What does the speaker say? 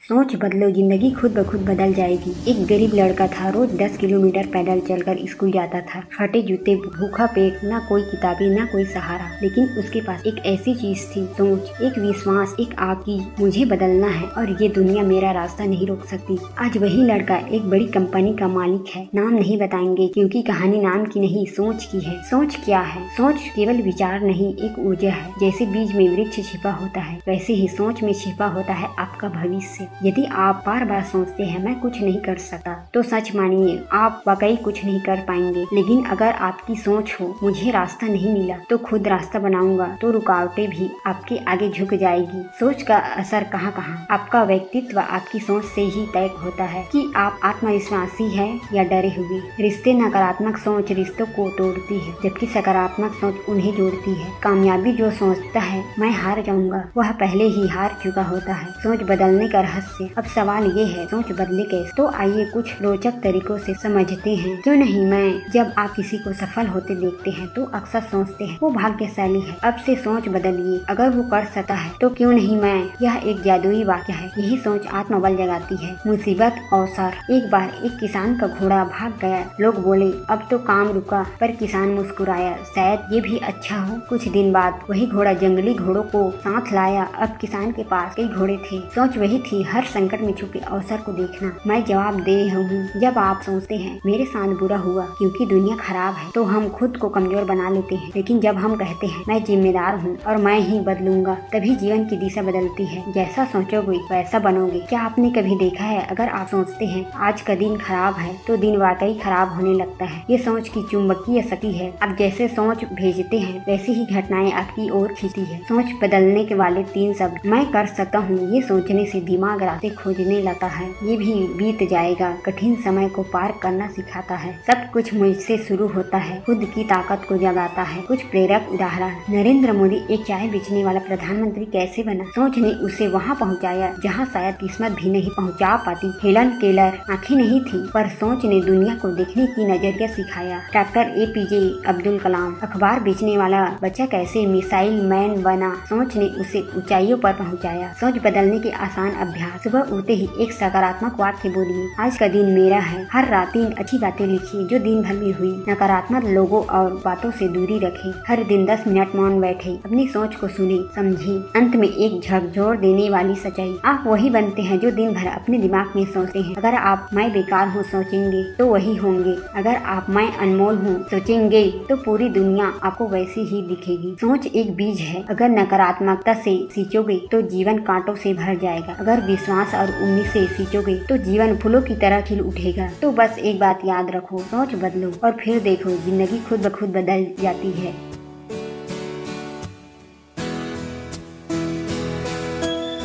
सोच बदलो, जिंदगी खुद ब खुद बदल जाएगी। एक गरीब लड़का था, रोज 10 किलोमीटर पैदल चलकर स्कूल जाता था। फटे जूते, भूखा पेट, ना कोई किताबें, ना कोई सहारा, लेकिन उसके पास एक ऐसी चीज थी, सोच, एक विश्वास, एक आग की मुझे बदलना है और ये दुनिया मेरा रास्ता नहीं रोक सकती। आज वही लड़का एक बड़ी कंपनी का मालिक है। नाम नहीं बताएंगे क्योंकि कहानी नाम की नहीं, सोच की है। सोच क्या है? सोच केवल विचार नहीं, एक ऊर्जा है। जैसे बीज में वृक्ष छिपा होता है, वैसे ही सोच में छिपा होता है आपका भविष्य। यदि आप बार बार सोचते हैं मैं कुछ नहीं कर सकता, तो सच मानिए आप वाकई कुछ नहीं कर पाएंगे। लेकिन अगर आपकी सोच हो मुझे रास्ता नहीं मिला तो खुद रास्ता बनाऊंगा, तो रुकावटें भी आपके आगे झुक जाएगी। सोच का असर कहाँ कहाँ? आपका व्यक्तित्व आपकी सोच से ही तय होता है कि आप आत्मविश्वासी है या डरे हुए। रिश्ते, नकारात्मक सोच रिश्तों को तोड़ती है, जबकि सकारात्मक सोच उन्हें जोड़ती है। कामयाबी जो सोचता है मैं हार जाऊंगा, वह पहले ही हार चुका होता है। सोच बदलने का रहस्य। अब सवाल ये है, सोच बदले कैसे? तो आइए कुछ रोचक तरीकों से समझते हैं। क्यों नहीं मैं? जब आप किसी को सफल होते देखते हैं तो अक्सर सोचते हैं वो भाग्यशाली है। अब से सोच बदलिए, अगर वो कर सकता है तो क्यों नहीं मैं? यह एक जादुई वाक्य है। यही सोच आत्मबल जगाती है। मुसीबत अवसर। एक बार एक किसान का घोड़ा भाग गया। लोग बोले अब तो काम रुका, पर किसान मुस्कुराया, शायद ये भी अच्छा हो। कुछ दिन बाद वही घोड़ा जंगली घोड़ों को साथ लाया। अब किसान के पास कई घोड़े थे। सोच वही थी, हर संकट में छुपे अवसर को देखना। मैं जवाब दे हूँ, जब आप सोचते हैं मेरे साथ बुरा हुआ क्योंकि दुनिया खराब है, तो हम खुद को कमजोर बना लेते हैं। लेकिन जब हम कहते हैं मैं जिम्मेदार हूँ और मैं ही बदलूंगा, तभी जीवन की दिशा बदलती है। जैसा सोचोगे वैसा बनोगे। क्या आपने कभी देखा है, अगर आप सोचते हैं आज का दिन खराब है तो दिन वाकई खराब होने लगता है। ये सोच की चुंबकीय शक्ति है। आप जैसे सोच भेजते हैं वैसे ही घटनाएं आपकी ओर खींचती है। सोच बदलने के वाले 3 शब्द। मैं कर सकता हूँ, ये सोचने से दिमाग रास्ते खोजने लगता है। ये भी बीत जाएगा, कठिन समय को पार करना सिखाता है। सब कुछ मुझसे शुरू होता है, खुद की ताकत को जगाता है। कुछ प्रेरक उदाहरण। नरेंद्र मोदी एक चाय बेचने वाला प्रधानमंत्री कैसे बना? सोच ने उसे वहाँ पहुँचाया जहाँ शायद किस्मत भी नहीं पहुँचा पाती। हेलन केलर आँखें नहीं थी, पर सोच ने दुनिया को देखने की नजरिया सिखाया। डॉक्टर APJ अब्दुल कलाम अखबार बेचने वाला बच्चा कैसे मिसाइल मैन बना? सोच ने उसे ऊंचाइयों पर पहुंचाया। सोच बदलने के आसान अभ्यास। सुबह उठते ही एक सकारात्मक वाक्य बोलिए, आज का दिन मेरा है। हर रात 3 अच्छी बातें लिखिए जो दिन भर में हुई। नकारात्मक लोगों और बातों से दूरी रखें। हर दिन 10 मिनट मौन बैठे, अपनी सोच को सुने समझे। अंत में एक झकझोर देने वाली सच्चाई। आप वही बनते हैं जो दिन भर अपने दिमाग में सोचते हैं। अगर आप मैं बेकार हूँ सोचेंगे तो वही होंगे। अगर आप मैं अनमोल हूँ सोचेंगे तो पूरी दुनिया आपको वैसी ही दिखेगी। सोच एक बीज है, अगर नकारात्मकता से सींचोगे तो जीवन कांटों से भर जाएगा। अगर विश्वास और उम्मीद से सींचोगे तो जीवन फूलों की तरह खिल उठेगा। तो बस एक बात याद रखो, सोच बदलो और फिर देखो जिंदगी खुद ब खुद बदल जाती है।